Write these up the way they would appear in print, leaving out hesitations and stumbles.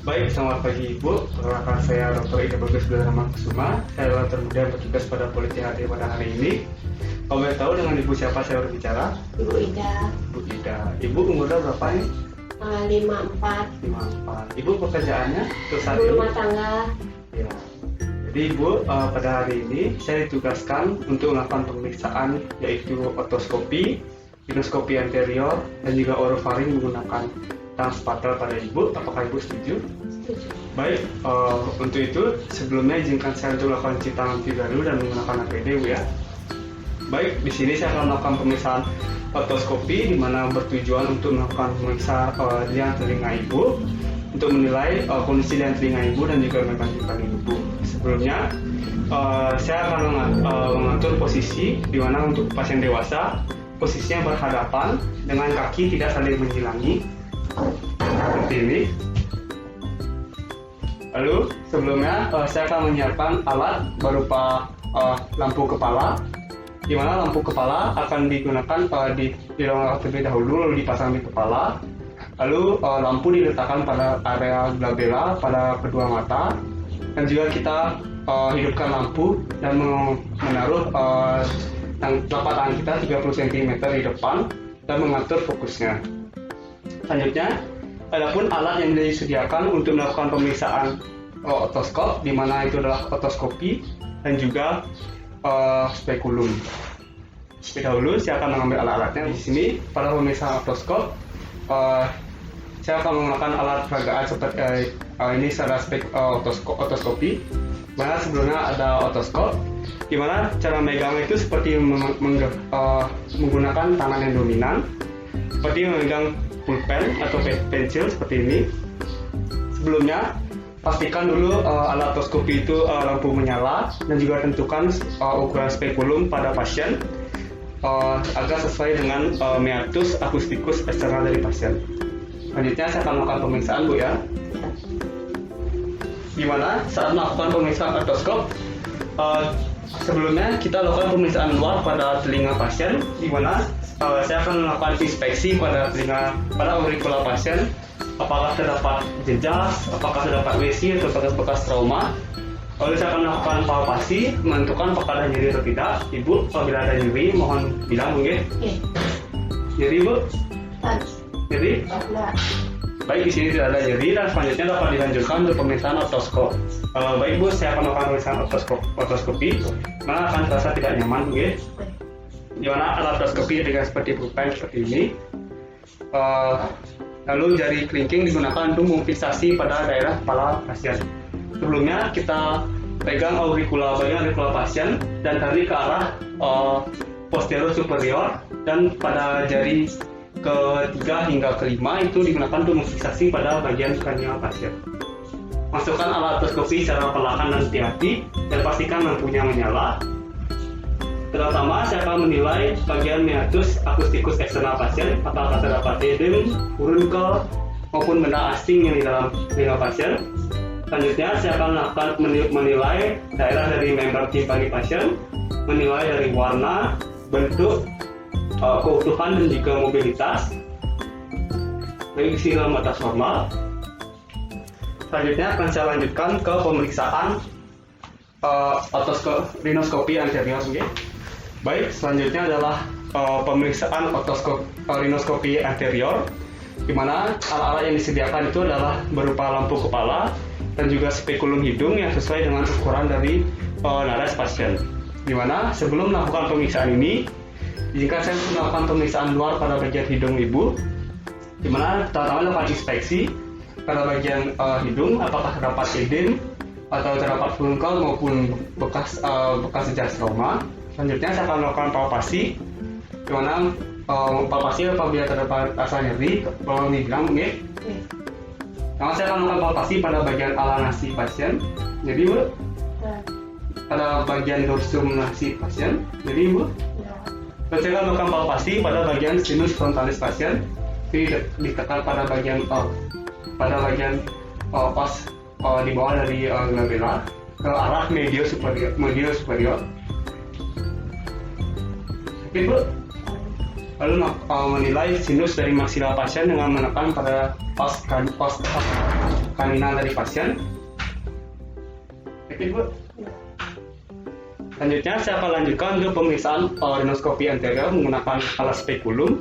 Baik, selamat pagi Ibu. Perkenalkan saya Dr. Ida Bagus Dharma Kusuma. Saya adalah termuda yang bertugas pada Polisi HT pada hari ini. Kalau boleh tahu dengan Ibu siapa saya berbicara? Ibu Ida. Ibu Ida. Ibu umurnya berapa nih? 54. 54. Ibu pekerjaannya untuk saat Ibu ini? rumah tangga. Ya. Jadi Ibu, pada hari ini saya ditugaskan untuk melakukan pemeriksaan yaitu otoskopi, rinoskopi anterior, dan juga orofaring menggunakan transpatal pada Ibu. Apakah Ibu setuju? Setuju. Baik, untuk itu sebelumnya izinkan saya untuk melakukan cuci tangan terlebih dahulu dan menggunakan APD, Bu ya. Baik, di sini saya akan melakukan pemeriksaan otoskopi di mana bertujuan untuk melakukan pemeriksaan liang telinga Ibu untuk menilai kondisi liang telinga Ibu dan juga memang Ibu. Sebelumnya saya akan mengatur posisi di mana untuk pasien dewasa posisinya berhadapan dengan kaki tidak saling menjilangi seperti ini. Lalu sebelumnya saya akan menyiapkan alat berupa lampu kepala, di mana lampu kepala akan digunakan di terlebih dahulu lalu dipasang di kepala. Lalu lampu diletakkan pada area glabella pada kedua mata, dan juga kita hidupkan lampu dan menaruh telapak tangan kita 30 cm di depan dan mengatur fokusnya. Selanjutnya, adapun alat yang disediakan untuk melakukan pemeriksaan otoskop, di mana itu adalah otoskopi dan juga spekulum. Lebih dahulu saya akan mengambil alat-alatnya di sini. Pada pemeriksaan otoskop, saya akan menggunakan alat peragaan seperti ini adalah otoskopi. Mana sebelumnya ada otoskop, di mana cara megang itu seperti menggunakan tangan yang dominan, seperti memegang pulpen atau pensil seperti ini. Sebelumnya pastikan dulu alat otoskopi itu lampu menyala dan juga tentukan ukuran spekulum pada pasien agar sesuai dengan meatus akustikus eksternal dari pasien. Selanjutnya saya akan melakukan pemeriksaan, Bu ya. Di mana saat melakukan pemeriksaan otoskop, sebelumnya kita lakukan pemeriksaan luar pada telinga pasien, di mana saya akan melakukan inspeksi pada auricula pasien, apakah terdapat jejak, apakah terdapat lesi atau bekas trauma. Lalu saya akan melakukan palpasi, menentukan apakah ada nyeri atau tidak. Ibu, apabila ada nyeri, mohon bilang mungkin. Nyeri, Bu? Nyeri? Baik, di sini tidak ada nyeri dan selanjutnya dapat dilanjutkan untuk pemeriksaan otoskop. Baik, Bu, saya akan melakukan pemeriksaan otoskopi, mana akan terasa tidak nyaman, Bu ya. Di mana alat otoskopi dengan seperti pulpen seperti ini. Lalu jari kelingking digunakan untuk memfiksasi pada daerah kepala pasien. Sebelumnya kita pegang bagian auricula pasien dan tarik ke arah posterior superior, dan pada jari ketiga hingga kelima itu digunakan untuk memfiksasi pada bagian kranial pasien. Masukkan alat otoskopi secara perlahan dan hati-hati dan pastikan lampunya menyala. Terutama saya akan menilai bagian meatus akustikus eksternal pasien, apakah terdapat edem, furunkel, maupun benda asing yang di dalam telinga pasien. Selanjutnya saya akan melakukan menilai daerah dari membran timpani pasien, menilai dari warna, bentuk, keutuhan dan juga mobilitas. Kondisi dalam batas normal. Selanjutnya akan saya lanjutkan ke pemeriksaan rinoskopi anterior. Baik, selanjutnya adalah pemeriksaan rinoskopi anterior, di mana alat-alat yang disediakan itu adalah berupa lampu kepala dan juga spekulum hidung yang sesuai dengan ukuran dari naras pasien. Di mana sebelum melakukan pemeriksaan ini, jika saya melakukan pemeriksaan luar pada bagian hidung Ibu, di mana pertama melakukan inspeksi pada bagian hidung, apakah terdapat edem atau terdapat furunkel maupun bekas jejak trauma. Selanjutnya saya akan melakukan palpasi, di mana palpasi apabila terdapat rasa nyeri, boleh dibilang mungkin. Nah, saya akan melakukan palpasi pada bagian ala nasi pasien. Jadi, Bu, pada bagian dorsum nasi pasien. Jadi, Bu, dan saya akan melakukan palpasi pada bagian sinus frontalis pasien. Jadi ditekan pada bagian pas di bawah dari glabella ke arah medio superior. Oke, Bu. Lalu menilai sinus dari maksila pasien dengan menekan pada pos kanina dari pasien. Oke, Bu. Selanjutnya saya akan lanjutkan ke pemeriksaan rinoskopi anterior menggunakan alat spekulum.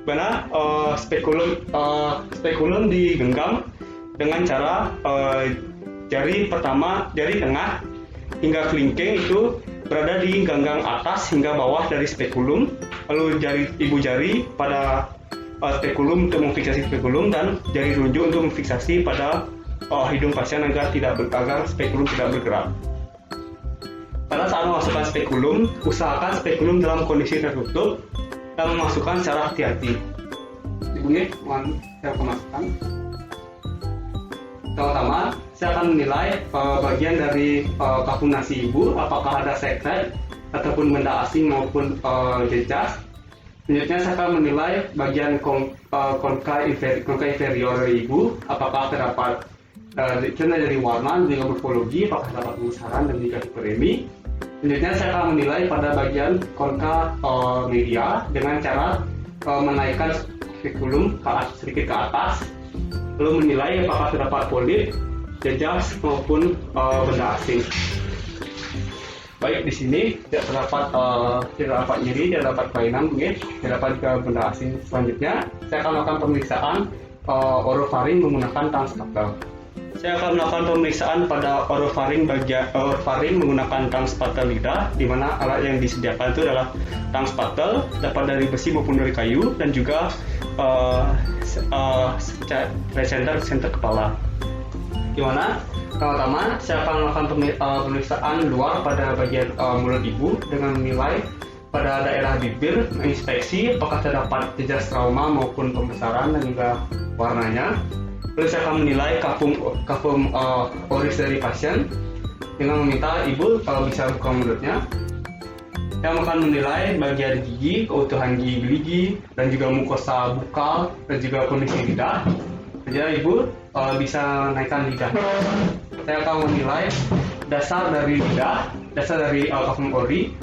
Mana spekulum digenggam dengan cara jari pertama, jari tengah hingga kelingking itu berada di ganggang atas hingga bawah dari spekulum. Lalu ibu jari pada spekulum untuk memfiksasi spekulum dan jari telunjuk untuk memfiksasi pada hidung pasien agar spekulum tidak bergerak. Pada saat memasukkan spekulum, usahakan spekulum dalam kondisi tertutup dan memasukkan secara hati-hati. Ibu ini, saya akan masukkan. Pertama, saya akan menilai bagian dari kafum nasi ibu, apakah ada sekret ataupun benda asing maupun jejas. Selanjutnya saya akan menilai bagian konka inferior dari ibu, apakah terdapat dari warna dan juga morfologi, apakah terdapat pembesaran dan juga hiperemi. Selanjutnya saya akan menilai pada bagian konka media dengan cara menaikkan spekulum sedikit ke atas, lalu menilai apakah terdapat polip, jejas maupun benda asing. Baik, di sini tidak terdapat nyeri, tidak terdapat kelainan, tidak terdapat juga benda asing. Selanjutnya saya akan melakukan pemeriksaan orofaring menggunakan tang spatel. Saya akan melakukan pemeriksaan pada orofaring menggunakan tang spatel lidah, di mana alat yang disediakan itu adalah tang spatel, dapat dari besi maupun dari kayu, dan juga center kepala. Gimana? Pertama, saya akan melakukan pemeriksaan luar pada bagian mulut ibu dengan menilai pada daerah bibir, menginspeksi apakah terdapat jejas trauma maupun pembesaran dan juga warnanya. Lalu saya akan menilai kafum oris dari pasien dengan meminta ibu kalau bisa buka mulutnya. Saya akan menilai bagian gigi, keutuhan gigi, dan juga mukosa bukal dan juga kondisi lidah. Jadi ibu bisa naikkan lidah. Saya akan menilai dasar dari lidah, dasar dari kafum ori.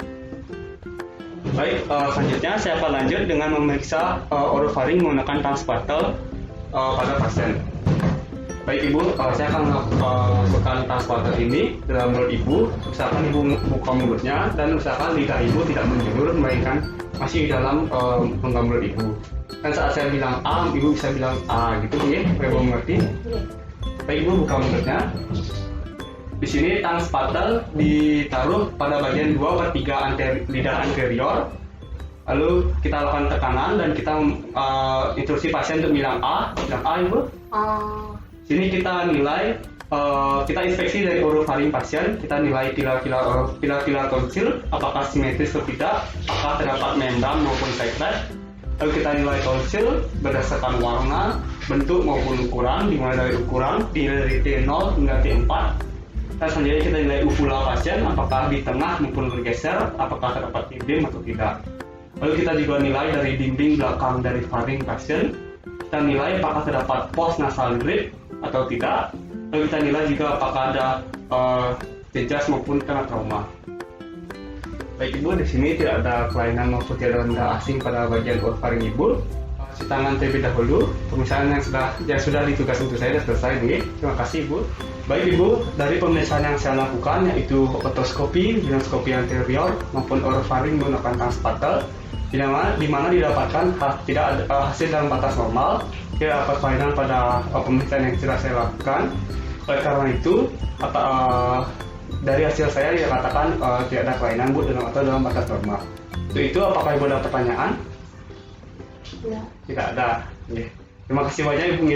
Baik, selanjutnya saya akan lanjut dengan memeriksa orofaring menggunakan tang spatel pada pasien. Baik ibu, saya akan masukkan tang spatel ini dalam mulut ibu. Usahakan ibu buka mulutnya dan usahakan lidah ibu tidak menjulur, melainkan masih di dalam rongga mulut ibu. Dan saat saya bilang A, ibu bisa bilang A gitu ya, supaya ibu mengerti. Baik ibu, buka mulutnya. Di sini tang spatel ditaruh pada bagian 2/3 lidah anterior. Lalu kita lakukan tekanan dan kita instruksi pasien untuk bilang A ibu. Sini kita nilai, kita inspeksi dari orofaring pasien, kita nilai pilar tonsil, apakah simetris atau tidak, apakah terdapat membran maupun sekret. Lalu kita nilai tonsil berdasarkan warna, bentuk maupun ukuran, dimulai dari ukuran, dari T0 hingga T4. Dan selanjutnya kita nilai uvula pasien, apakah di tengah maupun bergeser, apakah terdapat dinding atau tidak. Lalu kita juga nilai dari dinding belakang dari faring pasien, kita nilai apakah terdapat pos nasal grip atau tidak. Lalu kita nilai juga apakah ada jejas maupun kena trauma. Baik ibu, di sini tidak ada kelainan maupun tidak ada benda asing pada bagian orofaring ibu. Cuci tangan terlebih dahulu. Pemeriksaan yang sudah ditugas untuk saya sudah selesai nih. Terima kasih ibu. Baik ibu, dari pemeriksaan yang saya lakukan yaitu otoskopi, rinoskopi anterior maupun orofaring menggunakan tang spatel, di mana didapatkan tidak ada hasil dalam batas normal, tidak dapat kelainan pada pemeriksaan yang sudah saya lakukan. Oleh karena itu, dari hasil saya dikatakan tidak ada kelainan bu dalam batas normal. Untuk itu, apakah ibu ada pertanyaan? Tidak. Tidak ada. Terima kasih banyak ibu.